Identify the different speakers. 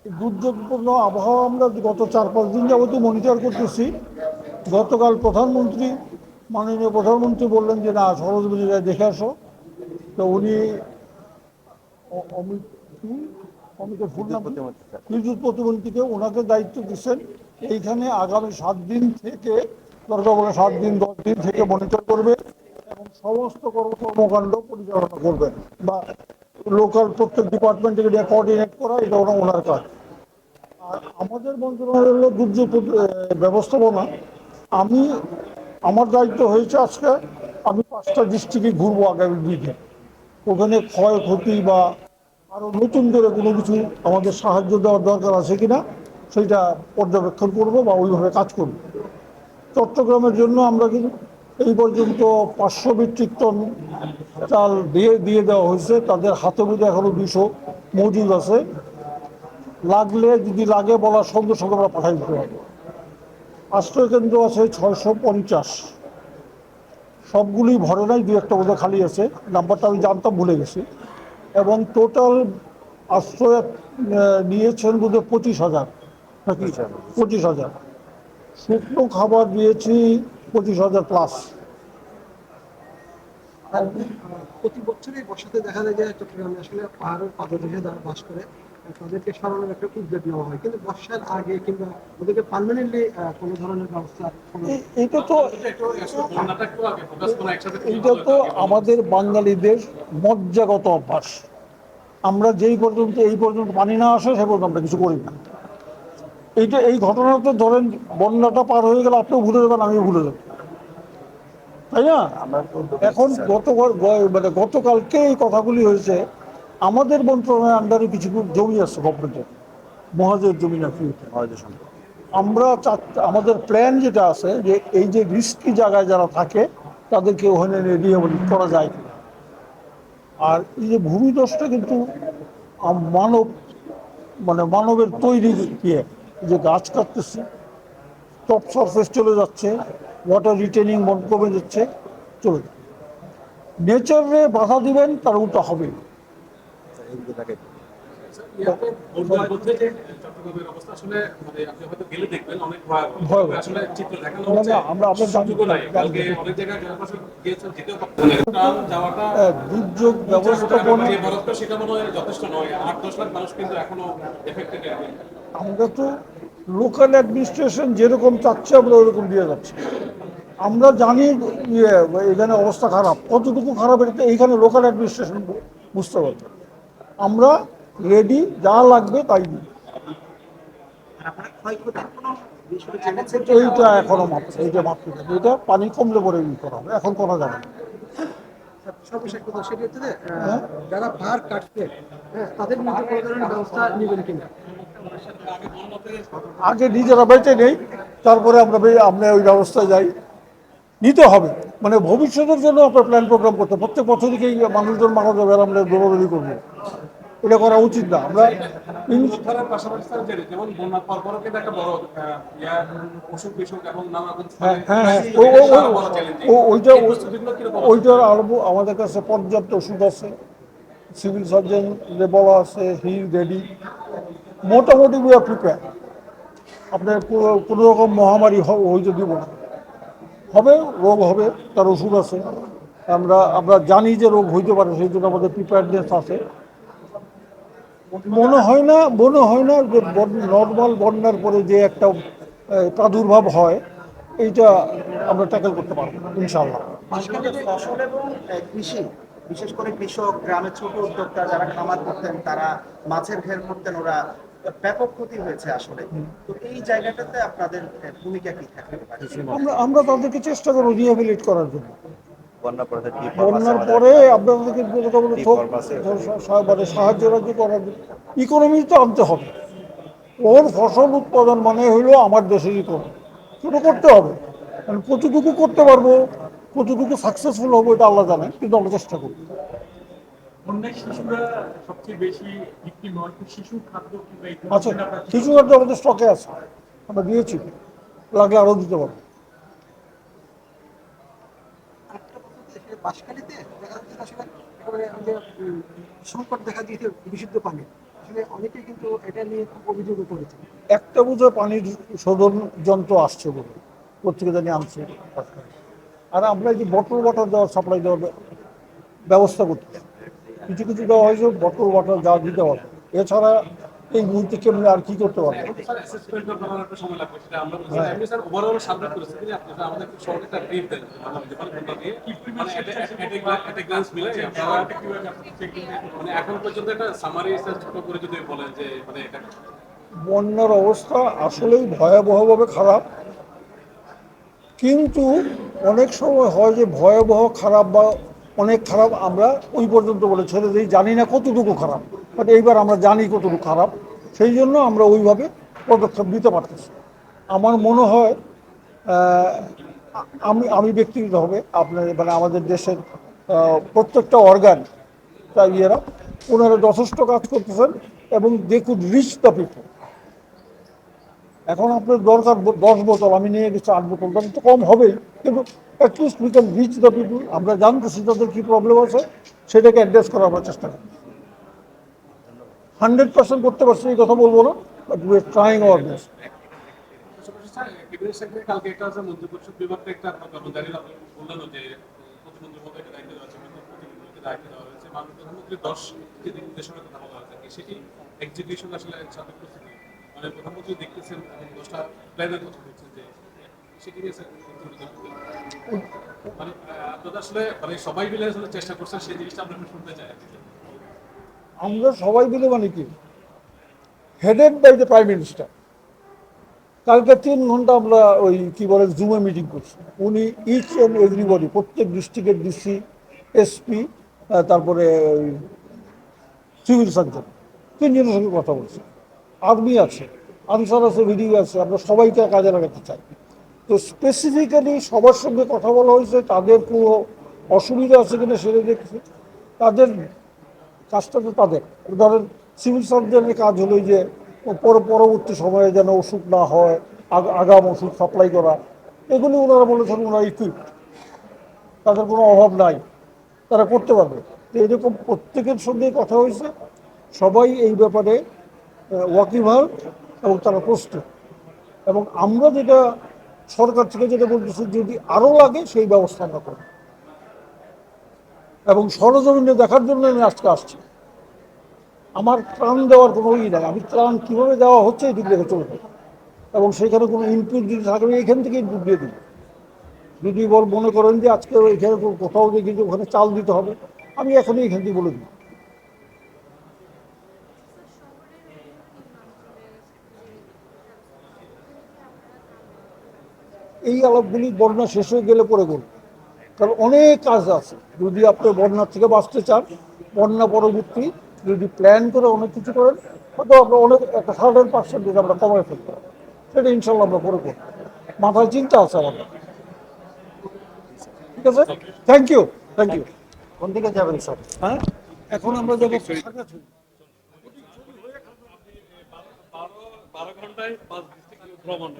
Speaker 1: দুর্যোগপূর্ণ আবহাওয়া আমরা গত 4-5 দিন যাবতীয় মনিটর করতেছি। গতকাল প্রধানমন্ত্রী, মাননীয় প্রধানমন্ত্রী বললেন যে না, সরজমিনে দেখে আসো। তো উনি অমিত অমিতের ফুল নাম বিদ্যুৎ প্রতিমন্ত্রীকে ওনাকে দায়িত্ব দিচ্ছেন এইখানে আগামী 7 দিন থেকে, দরকার বলে 7 দিন 10 দিন থেকে মনিটর করবে এবং সমস্ত কর্মকাণ্ড পরিচালনা করবেন বা লোকাল প্রত্যেক ডিপার্টমেন্ট থেকে কোঅর্ডিনেট করা, এটা ওনার কাজ। আর আমাদের মন্ত্রণালয় হলো দুর্যোগ ব্যবস্থাপনা। আমি আমার দায়িত্ব হয়েছে আজকে আমি 5টা ডিস্ট্রিক্টে ঘুরবো আগামী দিনে। ওখানে ক্ষয়ক্ষতি বা আরও নতুন করে কোনো কিছু আমাদের সাহায্য দেওয়ার দরকার আছে কিনা সেটা পর্যবেক্ষণ করব বা ওইভাবে কাজ করব। চট্টগ্রামের জন্য আমরা কিন্তু এই পর্যন্ত 500 মেট্রিক টন চাল দিয়ে দেওয়া হয়েছে। তাদের হাতে বুঝে এখনো 200 মজুদ আছে। লাগলে যদি লাগে বলার সঙ্গে সঙ্গে আমরা পাঠাই দিতে পারবো। আশ্রয় কেন্দ্র আছে 650, সবগুলি ভরে নাই, 2-একটা বোধহয় খালি আছে, নাম্বারটা আমি জানতাম, ভুলে গেছি। এবং টোটাল আশ্রয় নিয়েছেন বোধহয় 25,000 নাকি 25,000। শুকনো খাবার দিয়েছি 25,000 প্লাস।
Speaker 2: প্রতি বছরই বর্ষাতে দেখা যায় যে চট্টগ্রামে আসলে পাহাড়ের পাদদেশে যারা বাস করে তাদেরকে সরানোর একটা উদ্যোগ নেওয়া হয়, কিন্তু বর্ষার আগে কিংবা ওদেরকে পার্মানেন্টলি কোনো ধরনের ব্যবস্থা
Speaker 1: এটা তো এইটা তো আমাদের বাঙালিদের মজ্জাগত অভ্যাস। আমরা এই পর্যন্ত পানি না আসে সে পর্যন্ত আমরা কিছু করি না। এই ঘটনাটা ধরেন বন্যাটা পার হয়ে গেলে আপনিও ভুলে যাবেন, আমিও ভুলে যাব, তাই না? এখন মানে গতকালকে এই কথাগুলি হয়েছে। আমাদের মন্ত্রণালয়ের আন্ডারে কিছু জমি আছে গভর্নমেন্টের, মহাজের জমি নাকি, আমরা আমাদের প্ল্যান যেটা আছে যে এই যে রিস্কি জায়গায় যারা থাকে তাদেরকে ওখানে রিহ্যাবিলিট করা যায় কিনা। আর এই যে ভূমিধসটা কিন্তু মানব মানবের তৈরি ইয়ে, যে গাছ কাটতেছে, টপ সারফেস চলে যাচ্ছে, ওয়াটার রিটেনিং কমে যাচ্ছে, চলে যাচ্ছে। নেচারে বাধা দিবেন তার উল্টা হবে। দুর্যোগ ব্যবস্থাপনা আমরা তো লোকাল অ্যাডমিনিস্ট্রেশন যেরকম চাচ্ছে আমরা ওরকম দিয়ে যাচ্ছি। আমরা জানি এখানে অবস্থা খারাপ, কতটুকু খারাপ এটা এইখানে লোকাল অ্যাডমিনিস্ট্রেশন বুঝতে পারবে। আমরা রেডি, যা লাগবে তাই দিই। এইটা এখনো মাপতে যাবে, এটা পানি কমলে পরে করা হবে, এখন করা যাবে না।
Speaker 2: সর্বশেষ কথা সেটি হচ্ছে যে যারা পাহাড় কাটছে তাদের মধ্যে কোনো ধরনের ব্যবস্থা নেবেন কিনা?
Speaker 1: আগে নিজেরা বেঁচে নেই, তারপরে আমরা ওই ব্যবস্থায় যাই, নিতে হবে। মানে ভবিষ্যতের জন্য আপনার প্ল্যান প্রোগ্রাম করতে, প্রত্যেক বছরই কি মানুষজন মারা যাবে আর আমরা দৌড়াদৌড়ি করবো, এটা করা উচিত না। আমরা ওইটার আরো আমাদের কাছে পর্যাপ্ত ওষুধ আছে, সিভিল সার্জন বলা আছে, হি রেডি, মোটামুটি উই আর প্রিপেয়ার। আপনার কোনো রকম মহামারী হইতে দিব না, হবে রোগ হবে, তার ওষুধ আছে। আমরা জানি যে রোগ হইতে পারে, সেই জন্য আমাদের প্রিপেয়ারনেস আছে। মনে হয় না যে নর্মাল বন্যার পরে যে একটা প্রাদুর্ভাব হয়, এইটা আমরা ট্যাকেল করতে পারবো ইনশাআল্লাহ।
Speaker 3: ফসল এবং কৃষি, বিশেষ করে কৃষক, গ্রামের ছোট উদ্যোক্তা যারা খামার করতেন, তারা মাছের ঘের করতেন, ওরা ব্যাপক ক্ষতি হয়েছে আসলে। তো এই জায়গাটাতে আপনাদের ভূমিকা কি থাকতে পারে?
Speaker 1: আমরা তাদেরকে চেষ্টা করবো রিহ্যাবিলিট করার জন্য। বন্যার পরে আপনাদেরকে সাহায্য করার জন্য ইকোনমি তো আনতে হবে। ওর ফসল উৎপাদন মানে হইলো আমার দেশের ইকোনমি, শুরু করতে হবে। কতটুকু করতে পারবো, কতটুকু সাকসেসফুল হবো এটা আল্লাহ জানে, কিন্তু আমরা চেষ্টা করবো। আচ্ছা, শিশু খাদ্য আমাদের স্টকে আছে, আমরা দিয়েছি, লাগলে আরো দিতে পারবো।
Speaker 2: বাঁশখালীতে দেখা যাচ্ছে আসলে একেবারে সংকট দেখা দিয়েছে বিশুদ্ধ পানি। আসলে অনেকে কিন্তু এটা নিয়ে খুব অভিযোগও করেছে।
Speaker 1: একটা বুঝে পানির শোধন যন্ত্র আসছে বলে পত্রিকা জানি আনছে, আর আমরা এই যে বটল ওয়াটার দেওয়ার সাপ্লাই দেওয়ার ব্যবস্থা করতে কিছু কিছু দেওয়া হয়েছে, বটল ওয়াটার যা দিতে হবে, এছাড়া এই মুহূর্তে কেমনি আর কি করতে পারবে।
Speaker 4: স্যার অ্যাসেসমেন্ট করার একটা সময় লাগবে, সেটা আমরা বুঝি। এমনি স্যার ওভারঅল সাবমিট করেছে তিনি, আপনি স্যার আমাদের খুব শর্ট একটা ব্রিফ দেন, আমরা দিতে পারি কোনটা দিয়ে, মানে একটা গ্লান্স মিলে আপনারা মানে এখন পর্যন্ত একটা সামারি স্যার ছোট করে যদি বলেন যে মানে এটা
Speaker 1: বন্যার অবস্থা আসলেই ভয়াবহভাবে খারাপ, কিন্তু অনেক সময় হয় যে ভয়াবহ খারাপ বা অনেক খারাপ আমরা ওই পর্যন্ত বলে ছেড়ে দিই, জানি না কতটুকু খারাপ, বাট এইবার আমরা জানি কতটুকু খারাপ, সেই জন্য আমরা ওইভাবে পদক্ষেপ নিতে পারতেছি। আমার মনে হয় আমি আমি ব্যক্তিগতভাবে আপনার মানে আমাদের দেশের প্রত্যেকটা অর্গান তা ইয়েরা ওনারা যথেষ্ট কাজ করতেছেন এবং they could reach the people. এখন আপনার দরকার 10 বোতল, আমি নিয়ে গেছি 8 বোতল, দাম তো কম হবেই, কিন্তু at least we can reach the people. আমরা জানতেছি তাদের কী প্রবলেম আছে, সেটাকে অ্যাড্রেস করার আমরা চেষ্টা করি। 100% করতে পারছি এই কথা বলবো না, but we are trying our best.
Speaker 4: Sir cabinet secretary কালকে একটা আছে মন্ত্রী পরিষদ বিভাগটা একটা আপনার কর্মচারী বললেন যে প্রতিমন্ত্রীর মধ্যে একটা দায়িত্ব দেওয়া আছে, প্রতিমন্ত্রীকে দায়িত্ব দেওয়া হয়েছে, মাননীয় প্রধানমন্ত্রীর 10 যে দিক নির্দেশনার কথা বলা হয়েছে, সেটি এক্সিকিউশন আসলে সাথে প্রস্তুতি মানে প্রধানমন্ত্রী দেখতেছেন এবং 10টা প্ল্যানের কথা বলছেন যে সেটি নিয়ে স্যার মানে আপনারা আসলে মানে সবাই মিলে আসলে চেষ্টা করছেন, সেই জিনিসটা আমরা একটু শুনতে চাই।
Speaker 1: আমরা সবাই মিলে মানে কি headed by the prime minister. কালকে 3 ঘন্টা আমরা ওই কি বলে জুমে মিটিং করছি, উনি ইচ অ্যান্ড এভরিবডি প্রত্যেক ডিস্ট্রিক্টের ডিসি, এসপি, তারপরে সিভিল সার্জন, 3 জনের সঙ্গে কথা বলছি। আর্মি আছে, আনসার আছে, ভিডিও আছে, আমরা সবাইকে কাজে লাগাতে চাই। তো স্পেসিফিক্যালি সবার সঙ্গে কথা বলা হয়েছে, তাদের কোনো অসুবিধা আছে কিনা সেটা দেখছি। তাদের কাজটা তো তাদের, ধরেন সিভিল সার্জনের কাজ হলো যে পরবর্তী সময়ে যেন ওষুধ না হয়, আগাম ওষুধ সাপ্লাই করা, এগুলি ওনারা বলেছেন ওনারা ইকুইপড, তাদের কোনো অভাব নাই, তারা করতে পারবে। তো এরকম প্রত্যেকের সঙ্গে কথা হয়েছে, সবাই এই ব্যাপারে ওয়াকিবহাল এবং তারা প্রস্তুত। এবং আমরা যেটা সরকার থেকে যেটা বলতেছি, যদি আরও লাগে সেই ব্যবস্থা আমরা করব। এবং সরজমিনে দেখার জন্য আমি আজকে আসছি। আমার ত্রাণ দেওয়ার কোনো ই নাই, আমি ত্রাণ কীভাবে দেওয়া হচ্ছে এই দিক দেখে চলবে, এবং সেখানে কোনো ইনপুট যদি থাকে আমি এখান থেকে ইনপুট দিয়ে দিই। যদি মনে করেন যে আজকে এখানে কোথাও দেখি যে ওখানে চাল দিতে হবে, আমি এখনই এখান থেকে বলে দিই। এই আলাপগুলি বন্যা শেষ হয়ে গেলে পরে করব, কারণ অনেক কাজ আছে। যদি আপনি বন্যার থেকে বাঁচতে চান, বন্যা পরবর্তী যদি প্ল্যান করে অনেক কিছু করেন, হয়তো আমরা অনেক একটা 100% আমরা কমায় ফেলতে পারি, সেটা ইনশাল্লাহ আমরা করে করব। মাথায় চিন্তা আছে আমাদের। ঠিক আছে, থ্যাংক ইউ, থ্যাংক ইউ।
Speaker 3: কোন দিকে যাবেন স্যার?
Speaker 1: হ্যাঁ, এখন আমরা যাবো
Speaker 4: 12 ঘন্টায় 5 ডিস্ট্রিক্ট ভ্রমণ,